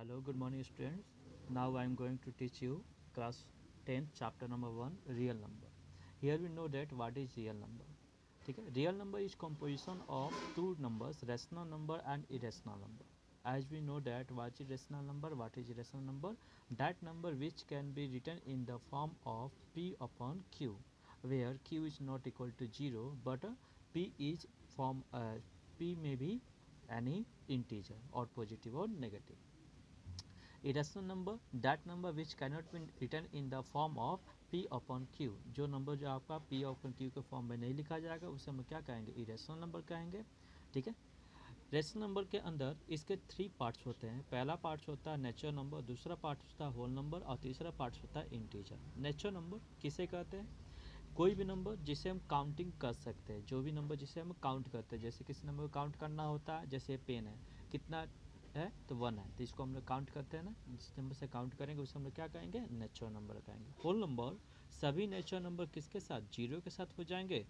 Hello, good morning students. Now I am going to teach you class 10 chapter number 1 real number. Here we know that what is real number. ठीक है, real number is composition of two numbers, rational number and irrational number. As we know that what is rational number, what is irrational number, that number which can be written in the form of p upon q, where q is not equal to 0 but p is form p may be any integer or positive or negative. Irrational number, that number which cannot be written in the form of p upon q, जो number जो आपका p upon q के form में नहीं लिखा जाएगा उसे हम क्या कहेंगे, इरेशनल नंबर कहेंगे. ठीक है, रेशनल नंबर के अंदर इसके 3 पार्ट्स होते हैं. पहला पार्ट होता है नेचुरल नंबर, दूसरा पार्ट होता है होल नंबर और तीसरा पार्ट होता है इंटीजर. नेचुरल नंबर किसे कहते हैं, कोई भी नंबर जिसे हम काउंटिंग कर सकते हैं, जो भी नंबर जिसे हम काउंट करते हैं. जैसे किसी नंबर को काउंट करना होता है, जैसे पेन है, कितना है तो 1 है, तो इसको हम लोग काउंट करते हैं ना, जिस नंबर से काउंट करेंगे उसे हम लोग क्या कहेंगे, नेचुरल नंबर कहेंगे. होल नंबर, सभी नेचुरल नंबर किसके साथ, 0 के साथ हो जाएंगे.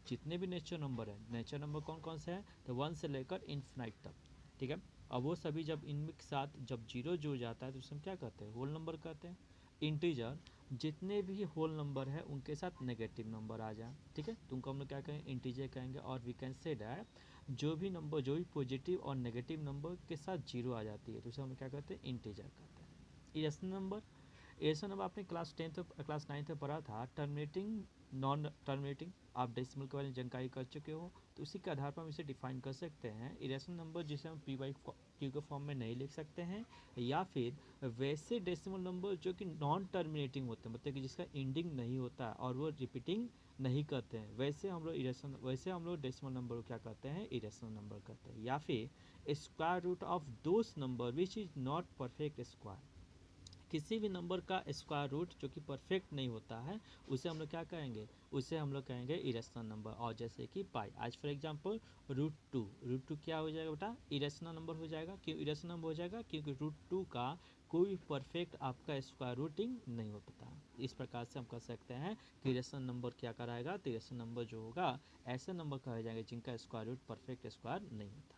जितने भी नेचुरल नंबर है, नेचुरल नंबर कौन कौन से हैं, तो 1 से लेकर इन्फिनाइट तक. ठीक है, अब वो सभी जब इनके साथ जब 0 जुड़ जाता है तो उसे हम क्या कहते हैं, होल नंबर कहते हैं. इंटीजर, जितने भी होल नंबर है उनके साथ नेगेटिव नंबर आ जाए. ठीक है, तो उनको हम लोग क्या कहेंगे, इंटीजर कहेंगे. और वी कैन से दैट जो भी नंबर, जो भी पॉजिटिव और नेगेटिव नंबर के साथ 0 आ जाती है तो उसे हम क्या कहते हैं, इंटीजर कहते हैं. इरेशनल नंबर, इरेशनल नंबर आपने क्लास 10 क्लास 9 में पढ़ा था. टर्मिनेटिंग, नॉन टर्मिनेटिंग, आप डेसिमल के बारे में जानकारी कर चुके हो, तो उसी के आधार पर हम इसे डिफाइन कर सकते हैं. इरेशनल नंबर जिसे हम पी बाई क्यू के फॉर्म में नहीं लिख सकते हैं, या फिर वैसे डेसिमल नंबर जो कि नॉन टर्मिनेटिंग होते हैं, मतलब कि जिसका एंडिंग नहीं होता है और वो रिपीटिंग नहीं करते हैं, वैसे हम लोग डेसिमल नंबर को क्या कहते हैं, इरेशनल नंबर कहते हैं. या फिर square root of those number which is not perfect square, किसी भी नंबर का स्क्वायर रूट जो कि परफेक्ट नहीं होता है उसे हम लोग क्या कहेंगे, उसे हम लोग कहेंगे इरेशनल नंबर. और जैसे कि पाई, आज फॉर एग्जांपल रूट टू क्या हो जाएगा बेटा, इरेशनल नंबर हो जाएगा. क्यों इरेशनल नंबर हो जाएगा, क्योंकि रूट 2 का कोई परफेक्ट आपका स्क्वायर रूटिंग नहीं हो पाता. इस प्रकार से हम कह सकते हैं कि इरेशनल नंबर क्या कराएगा, तो इरेशनल नंबर जो होगा ऐसे नंबर कहे जाएंगे जिनका स्क्वायर रूट परफेक्ट स्क्वायर नहीं होता.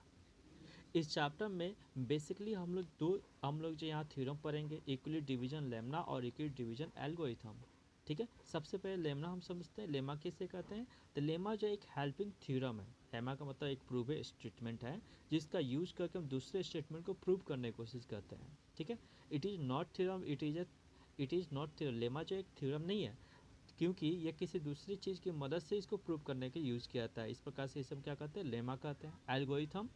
इस चैप्टर में बेसिकली हम लोग जो यहाँ थ्योरम पढ़ेंगे, इक्विलिब्रियम डिवीजन लेमना और इक्विलिब्रियम डिवीजन एल्गोरिथम. ठीक है, सबसे पहले लेमना हम समझते हैं. लेमा किसे कहते हैं, तो लेमा जो एक हेल्पिंग थ्योरम है. लेमा का मतलब एक प्रूव स्टेटमेंट है जिसका यूज करके हम दूसरे स्टेटमेंट को प्रूव करने की कोशिश करते हैं. ठीक है, it is not theorem, it is not theorem. Lemma जो एक थ्योरम नहीं है, क्योंकि यह किसी दूसरी चीज़ की मदद से इसको प्रूव करने के यूज़ किया जाता है. इस प्रकार से इसे हम क्या कहते हैं, लेमा कहते हैं. एल्गोरिथम,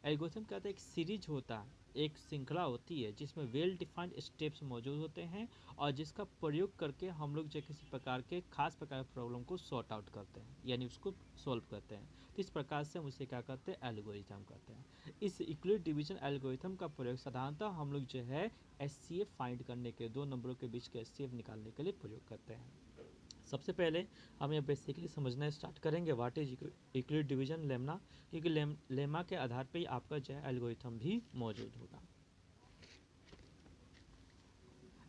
एल्गोरिथम कहते हैं एक सीरीज होता है, एक श्रृंखला होती है जिसमें वेल डिफाइंड स्टेप्स मौजूद होते हैं और जिसका प्रयोग करके हम लोग जो किसी प्रकार के खास प्रकार के प्रॉब्लम को सॉर्ट आउट करते हैं, यानी उसको सॉल्व करते हैं. तो इस प्रकार से हम उसे क्या कहते हैं, एल्गोरिथम कहते हैं. इस इक्विलिब्रियम डिवीजन एल्गोरिथम का प्रयोग साधारणतः हम लोग जो है एचसीएफ फाइंड करने के, दो नंबरों के बीच के एचसीएफ निकालने के लिए प्रयोग करते हैं. सबसे पहले हम ये बेसिकली समझना स्टार्ट करेंगे what is equilibrium division Lemna, क्योंकि लेमा के आधार पे ही आपका जो है एल्गोरिथम भी मौजूद होगा.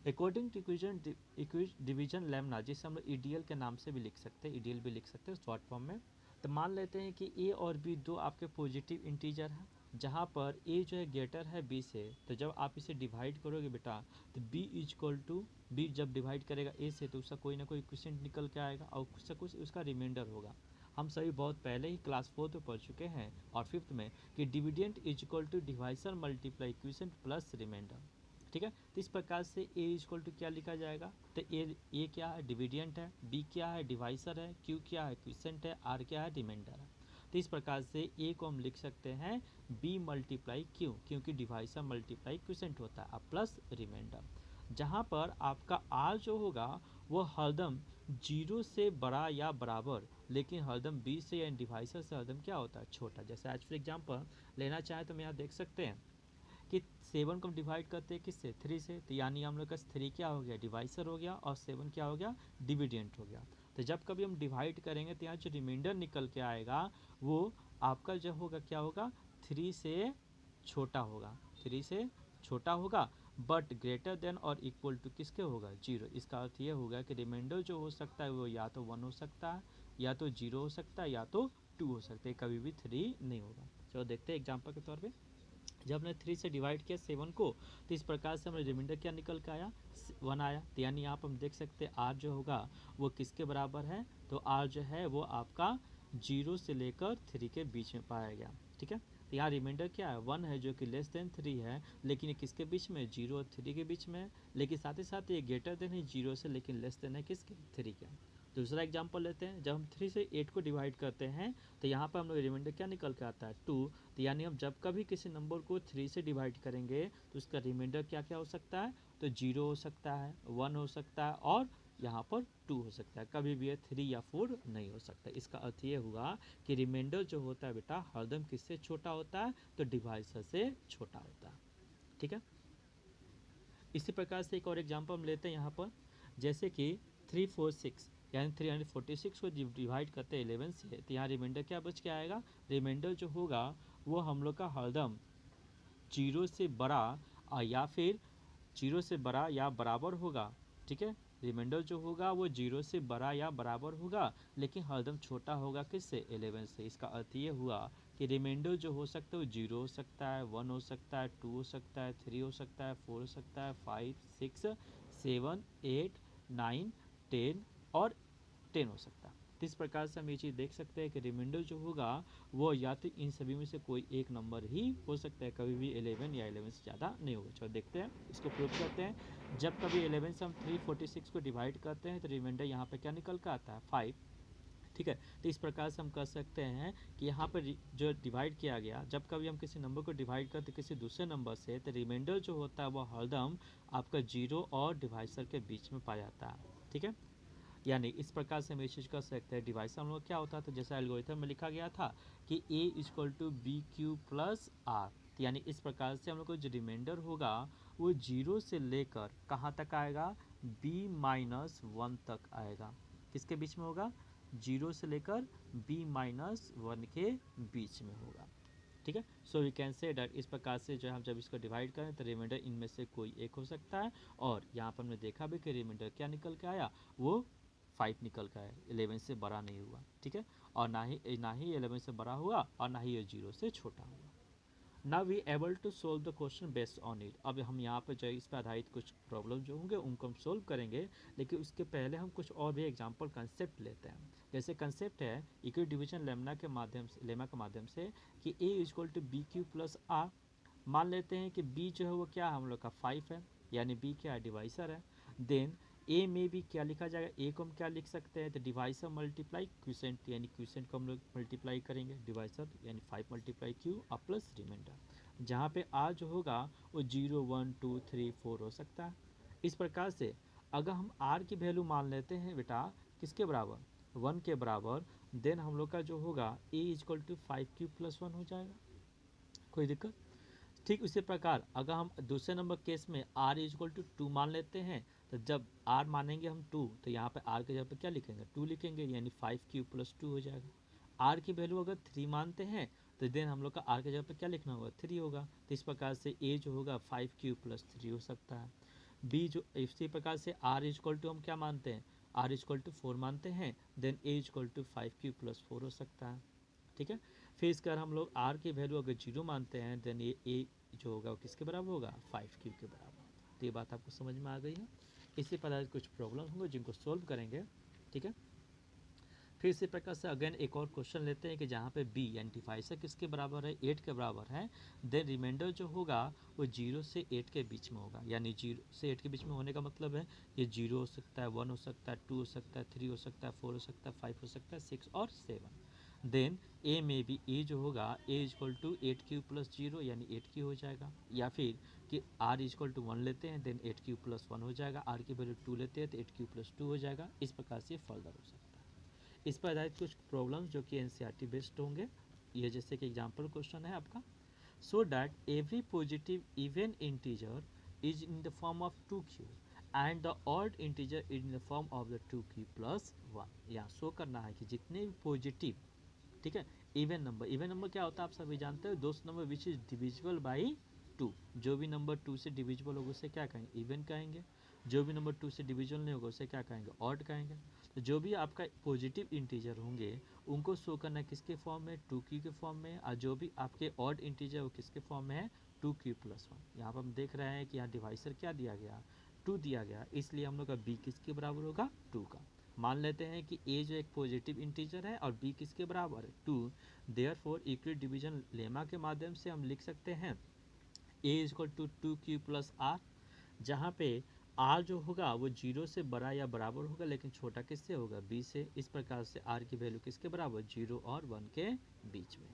According to equilibrium division lemma, जिसे हम लोग ईडीएल के नाम से भी लिख सकते हैं, ईडीएल भी लिख सकते हैं शॉर्ट फॉर्म में. तो मान लेते हैं कि ए और बी दो आपके पॉजिटिव इंटीजर हैं, जहाँ पर ए जो है ग्रेटर है बी से. तो जब आप इसे डिवाइड करोगे बेटा, तो b is equal to, b जब डिवाइड करेगा ए से तो उसका कोई ना कोई क्वेश्चन निकल के आएगा और कुछ से कुछ उसका रिमाइंडर होगा. हम सभी बहुत पहले ही क्लास 4 में पढ़ चुके हैं और 5th में कि dividend is equal to divisor multiply question plus remainder. ठीक है, तो इस प्रकार से ए इक्वल टू क्या लिखा जाएगा, तो ए क्या है, डिविडेंट है, बी क्या है, डिवाइसर है, क्यू क्या है, क्वेश्चन है, आर क्या है, रिमाइंडर है. तो इस प्रकार से ए को हम लिख सकते हैं बी मल्टीप्लाई क्यू, क्योंकि डिवाइसर मल्टीप्लाई क्वेश्चन होता है, अब प्लस रिमाइंडर. जहाँ पर आपका आर जो होगा वो हरदम 0 से बड़ा या बराबर, लेकिन हरदम बी से या डिवाइसर से हरदम क्या होता है, छोटा. जैसे आज फॉर एग्जाम्पल लेना चाहें तो हम यहाँ देख सकते हैं कि 7 को हम डिवाइड करते हैं किससे, 3 से. तो यानी हम लोग का 3 क्या हो गया, डिवाइसर हो गया, और 7 क्या हो गया, डिविडेंट हो गया. तो जब कभी हम डिवाइड करेंगे तो यहाँ जो रिमाइंडर निकल के आएगा वो आपका जो होगा क्या होगा, 3 से छोटा होगा, 3 से छोटा होगा, बट ग्रेटर देन और इक्वल टू किसके होगा, 0. इसका अर्थ ये होगा कि रिमाइंडर जो हो सकता है वो या तो 1 हो सकता है, या तो 0 हो सकता है, या तो 2 हो सकता है, कभी भी 3 नहीं होगा. चलो देखते हैं एग्जाम्पल के तौर पे. जब हमने 3 से डिवाइड किया 7 को, तो इस प्रकार से हमारा रिमाइंडर क्या निकल के आया, 1 आया। तो यानी यहाँ पर हम देख सकते हैं आर जो होगा वो किसके बराबर है, तो आर जो है वो आपका 0 से लेकर 3 के बीच में पाया गया। ठीक है, तो यहाँ रिमाइंडर क्या है, 1 है जो कि लेस देन 3 है, लेकिन ये किसके बीच में, 0 और 3 के बीच में, लेकिन साथ ही साथ ये ग्रेटर देन है 0 से, लेकिन लेस देन है किसके, 3 के। दूसरा एग्जांपल लेते हैं, जब हम 3 से 8 को डिवाइड करते हैं तो यहाँ पर हम लोग रिमाइंडर क्या निकल के आता है, 2। तो यानी हम जब कभी किसी नंबर को 3 से डिवाइड करेंगे तो उसका रिमाइंडर क्या क्या हो सकता है, तो 0 हो सकता है, 1 हो सकता है और यहाँ पर 2 हो सकता है, कभी भी 3 या 4 नहीं हो सकता। इसका अर्थ ये हुआ कि रिमाइंडर जो होता है बेटा हरदम किससे छोटा होता है, तो डिवाइसर से छोटा होता है। ठीक है, इसी प्रकार से एक और एग्जांपल हम लेते हैं यहाँ पर, जैसे कि 346 यानी 346 को डिवाइड करते हैं 11 से, तो यहाँ रिमाइंडर क्या बच के आएगा, रिमाइंडर जो होगा वो हम लोग का हरदम 0 से बड़ा या फिर 0 से बड़ा या बराबर होगा। ठीक है, रिमाइंडर जो होगा वो 0 से बड़ा या बराबर होगा, लेकिन हरदम छोटा होगा किससे, 11 से। इसका अर्थ ये हुआ कि रिमाइंडर जो हो सकता है वो 0 हो सकता है, 1 हो सकता है, 2 हो सकता है, 3 हो सकता है, 4 हो सकता है, 5, 6, 7, 8, 9, 10 और 10 हो सकता है। तो इस प्रकार से हम ये चीज़ देख सकते हैं कि रिमाइंडर जो होगा वो या तो इन सभी में से कोई एक नंबर ही हो सकता है, कभी भी 11 या 11 से ज़्यादा नहीं होगा। चलो देखते हैं, इसको प्रूव करते हैं। जब कभी 11 से हम 346 को डिवाइड करते हैं तो रिमाइंडर यहाँ पे क्या निकल कर आता है, 5। ठीक है, तो इस प्रकार से हम कर सकते हैं कि यहाँ पर जो डिवाइड किया गया, जब कभी हम किसी नंबर को डिवाइड करते किसी दूसरे नंबर से, तो रिमाइंडर जो होता है वो हरदम आपका 0 और डिवाइसर के बीच में पाया जाता है। ठीक है, यानी इस प्रकार से हम ये चीज़ कर सकते हैं। डिवाइस हम लोग क्या होता था, जैसा एल्गोरिथम में लिखा गया था कि a equal to b q plus r, यानी इस प्रकार से हम लोग को जो रिमाइंडर होगा वो 0 से लेकर कहाँ तक आएगा, b-1 तक आएगा। किसके बीच में होगा, 0 से लेकर b-1 के बीच में होगा। ठीक है, so we can say that इस प्रकार से जो हम जब इसको डिवाइड करें तो रिमाइंडर इनमें से कोई एक हो सकता है। और यहाँ पर हमने देखा भी कि रिमाइंडर क्या निकल के आया, वो 5 निकल का है, 11 से बड़ा नहीं हुआ। ठीक है, और ना ही 11 से बड़ा हुआ और ना ही ये 0 से छोटा हुआ। Now we able to solve the question based on it. अब हम यहाँ पर जो इस पर आधारित कुछ प्रॉब्लम जो होंगे उनको हम सोल्व करेंगे, लेकिन उसके पहले हम कुछ और भी एग्जांपल कंसेप्ट लेते हैं। जैसे कंसेप्ट है इक्वल डिवीजन लेमा के माध्यम से कि a equal to b q plus r. मान लेते हैं कि b जो है वो क्या हम लोग का 5 है, यानी b क्या है, डिवाइसर है। देन a में भी क्या लिखा जाएगा, a को हम क्या लिख सकते हैं, तो डिवाइसर मल्टीप्लाई क्यूसेंट, यानी क्यूसेंट को हम लोग मल्टीप्लाई करेंगे डिवाइसर, यानी 5 मल्टीप्लाई क्यू और प्लस रिमाइंडर, जहाँ पे r जो होगा वो 0, 1, 2, 3, 4 हो सकता है। इस प्रकार से अगर हम r की वैल्यू मान लेते हैं बेटा किसके बराबर, 1 के बराबर, देन हम लोग का जो होगा a इक्वल टू 5 प्लस 1 हो जाएगा। कोई दिक्कत। ठीक उसी प्रकार अगर हम दूसरे नंबर केस में r इक्वल टू 2 मान लेते हैं, तो जब r मानेंगे हम 2, तो यहाँ पे r के जगह पे क्या लिखेंगे, 2 लिखेंगे, यानी 5 प्लस 2 हो जाएगा। r की वैल्यू अगर 3 मानते हैं तो देन हम लोग का r के जगह पे क्या लिखना होगा, 3 होगा। तो इस प्रकार से a जो होगा 5 प्लस 3 हो सकता है। b जो इसी प्रकार से r इक्वल टू हम क्या मानते हैं, r इक्वल टू 4 मानते हैं, then a equal to 5 plus 4 हो सकता है। ठीक है, फिर इसका हम लोग r की वैल्यू अगर 0 मानते हैं, देन ये a जो होगा वो किसके बराबर होगा, 5 के बराबर। तो ये बात आपको समझ में आ गई है। इसी प्रकार कुछ प्रॉब्लम होंगे जिनको सोल्व करेंगे। ठीक है, फिर इसी प्रकार से अगेन एक और क्वेश्चन लेते हैं कि जहाँ पे b यानी डिवाइसर किसके बराबर है, 8 के बराबर है। देन रिमाइंडर जो होगा वो 0 से 8 के बीच में होगा, यानी 0 से 8 के बीच में होने का मतलब है ये 0 हो सकता है, 1 हो सकता है, 2 हो सकता है, 3 हो सकता है, 4 हो सकता है, 5 हो सकता है, 6 और 7। देन a में भी a जो होगा a इक्वल टू 8 प्लस 0 यानी 8 हो जाएगा, या फिर कि r इक्वल टू 1 लेते हैं, देन 8 प्लस 1 हो जाएगा, r की वैल्यू 2 लेते हैं तो 8 प्लस 2 हो जाएगा। इस प्रकार से फर्दर हो सकता है। इस पर आधारित कुछ प्रॉब्लम्स जो कि एनसीईआरटी बेस्ड होंगे, ये जैसे कि एग्जांपल क्वेश्चन है आपका, so that every positive even integer is in the form of 2q and the odd integer is in the form of the 2q plus 1। यहाँ शो करना है कि जितने भी पॉजिटिव, ठीक है, इवन नंबर क्या होता है आप सभी जानते हो, दोस्त number which is divisible by 2। जो भी नंबर 2 से डिविजिबल होगा उसे क्या कहेंगे, इवन कहेंगे। जो भी नंबर 2 से डिविजिबल नहीं होगा उसे क्या कहेंगे, ऑड कहेंगे। तो जो भी आपका पॉजिटिव इंटीजर होंगे उनको शो करना किसके फॉर्म में, 2q के फॉर्म में, और जो भी आपके ऑड इंटीजर वो किसके फॉर्म में है, 2q+1। यहाँ पर हम देख रहे हैं कि यहाँ डिवाइसर क्या दिया गया, 2 दिया गया, इसलिए हम लोग का b किसके बराबर होगा, 2 का। मान लेते हैं कि a जो एक पॉजिटिव इंटीजर है और b किसके बराबर है, 2। देयरफॉर इक्विड डिवीजन लेमा के माध्यम से हम लिख सकते हैं a = 2q+r, जहाँ पे r जो होगा वो 0 से बड़ा या बराबर होगा, लेकिन छोटा किससे होगा, b से। इस प्रकार से r की वैल्यू किसके बराबर, 0 और 1 के बीच में।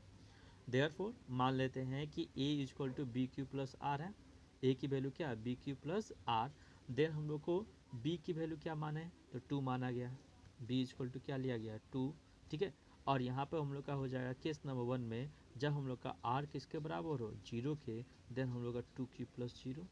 देयरफॉर मान लेते हैं कि a = bq+r है, a की वैल्यू क्या है, bq+r। देन हम लोग को b की वैल्यू क्या माना है, तो 2 माना गया है, b = क्या लिया गया है, 2, ठीक है। और यहाँ पर हम लोग का हो जाएगा केस नंबर 1 में, जब हम लोग का r किसके बराबर हो, 0 के, देन हम लोग का 2q+0,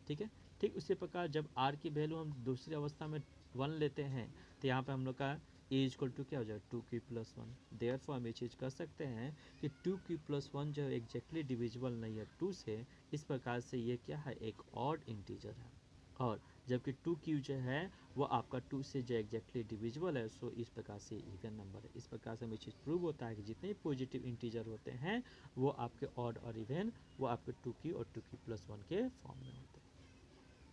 ठीक है। ठीक उसी प्रकार जब r की वैल्यू हम दूसरी अवस्था में 1 लेते हैं, तो यहाँ पे हम लोग का a = क्या हो जाएगा, 2q+1। देयरफॉर हम ये चीज़ कर सकते हैं कि 2q+1 जो है एग्जैक्टली डिविजिबल नहीं है 2 से। इस प्रकार से ये क्या है, एक ऑड इंटीजर है। और जबकि 2q जो है वो आपका 2 से जो एग्जैक्टली डिविजिबल है, सो इस प्रकार से इवन नंबर है। इस प्रकार से हमें चीज़ प्रूव होता है कि जितने पॉजिटिव इंटीजर होते हैं वो आपके ऑड और इवन वो आपके 2q और 2q+1 के फॉर्म में होते हैं।